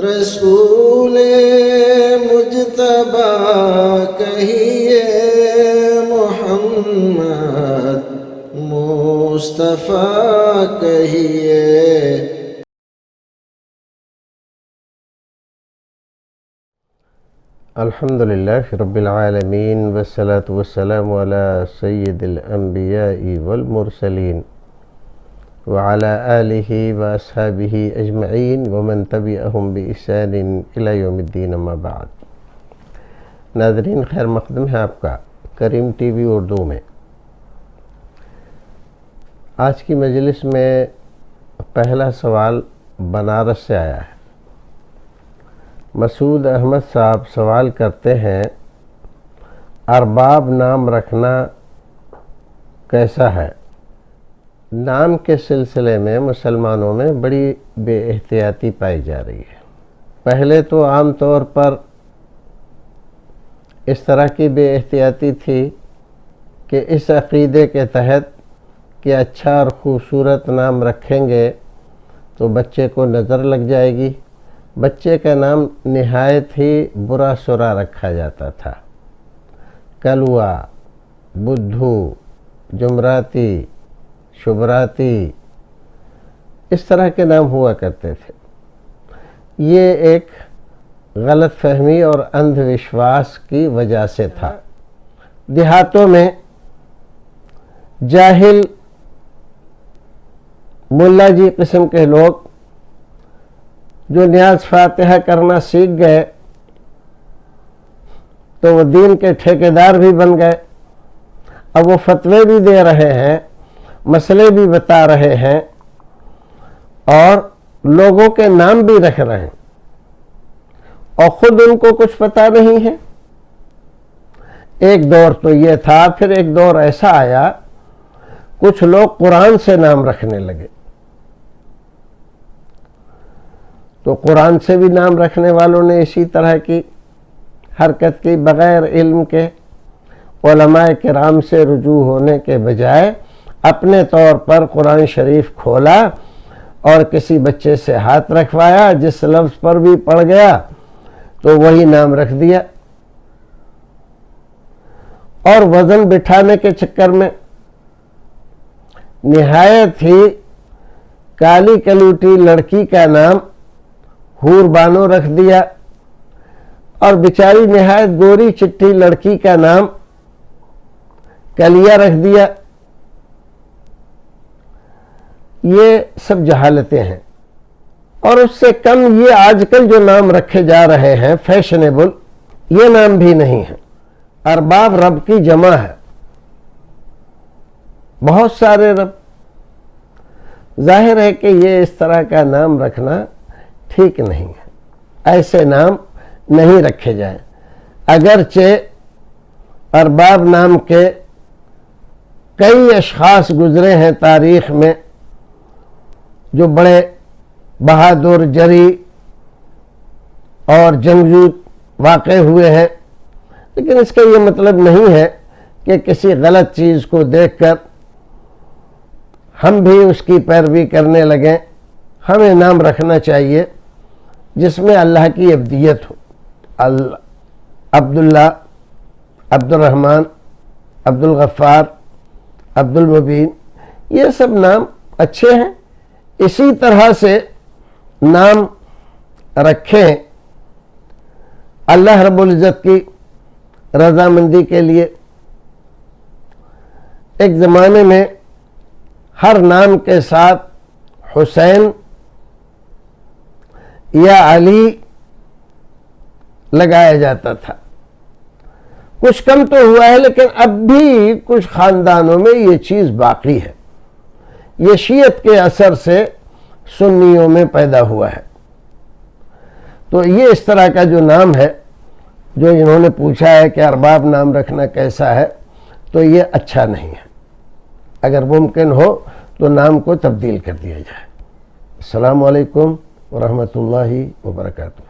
رسول مجتبی کہیے، محمد مصطفیٰ کہیے۔ الحمدللہ رب العالمین والصلاة والسلام علی سید الانبیاء والمرسلین وعلی آلہ واصحابہ اجمعین ومن تبعہم بإحسان الی یوم الدین، اما بعد۔ ناظرین، خیر مقدم ہے آپ کا کریم ٹی وی اردو میں۔ آج کی مجلس میں پہلا سوال بنارس سے آیا ہے۔ مسعود احمد صاحب سوال کرتے ہیں، ارباب نام رکھنا کیسا ہے؟ نام کے سلسلے میں مسلمانوں میں بڑی بے احتیاطی پائی جا رہی ہے۔ پہلے تو عام طور پر اس طرح کی بے احتیاطی تھی کہ اس عقیدے کے تحت کہ اچھا اور خوبصورت نام رکھیں گے تو بچے کو نظر لگ جائے گی، بچے کا نام نہایت ہی برا سرا رکھا جاتا تھا۔ کلوا، بدھو، جمراتی، شبراتی، اس طرح کے نام ہوا کرتے تھے۔ یہ ایک غلط فہمی اور اندھ وشواس کی وجہ سے تھا۔ دیہاتوں میں جاہل ملا جی قسم کے لوگ جو نیاز فاتحہ کرنا سیکھ گئے تو وہ دین کے ٹھیکیدار بھی بن گئے۔ اب وہ فتوے بھی دے رہے ہیں، مسئلے بھی بتا رہے ہیں اور لوگوں کے نام بھی رکھ رہے ہیں، اور خود ان کو کچھ پتہ نہیں ہے۔ ایک دور تو یہ تھا، پھر ایک دور ایسا آیا کچھ لوگ قرآن سے نام رکھنے لگے، تو قرآن سے بھی نام رکھنے والوں نے اسی طرح کی حرکت کی، بغیر علم کے علماء کرام سے رجوع ہونے کے بجائے اپنے طور پر قرآن شریف کھولا اور کسی بچے سے ہاتھ رکھوایا، جس لفظ پر بھی پڑ گیا تو وہی نام رکھ دیا، اور وزن بٹھانے کے چکر میں نہایت ہی کالی کلوٹی لڑکی کا نام حور بانو رکھ دیا، اور بیچاری نہایت گوری چٹی لڑکی کا نام کلیا رکھ دیا۔ یہ سب جہالتیں ہیں، اور اس سے کم یہ آج کل جو نام رکھے جا رہے ہیں فیشنیبل، یہ نام بھی نہیں ہے۔ ارباب رب کی جمع ہے، بہت سارے رب۔ ظاہر ہے کہ یہ اس طرح کا نام رکھنا ٹھیک نہیں ہے، ایسے نام نہیں رکھے جائیں۔ اگرچہ ارباب نام کے کئی اشخاص گزرے ہیں تاریخ میں جو بڑے بہادر، جری اور جنگجو واقع ہوئے ہیں، لیکن اس کا یہ مطلب نہیں ہے کہ کسی غلط چیز کو دیکھ کر ہم بھی اس کی پیروی کرنے لگیں۔ ہمیں نام رکھنا چاہیے جس میں اللہ کی ابدیت ہو۔ عبداللہ، عبد الرحمن، عبد الغفار، عبد المبین، یہ سب نام اچھے ہیں۔ اسی طرح سے نام رکھیں اللہ رب العزت کی رضامندی کے لیے۔ ایک زمانے میں ہر نام کے ساتھ حسین یا علی لگایا جاتا تھا۔ کچھ کم تو ہوا ہے، لیکن اب بھی کچھ خاندانوں میں یہ چیز باقی ہے۔ یہ شیعت کے اثر سے سنیوں میں پیدا ہوا ہے۔ تو یہ اس طرح کا جو نام ہے، جو انہوں نے پوچھا ہے کہ ارباب نام رکھنا کیسا ہے، تو یہ اچھا نہیں ہے۔ اگر ممکن ہو تو نام کو تبدیل کر دیا جائے۔ السلام علیکم ورحمۃ اللہ وبرکاتہ۔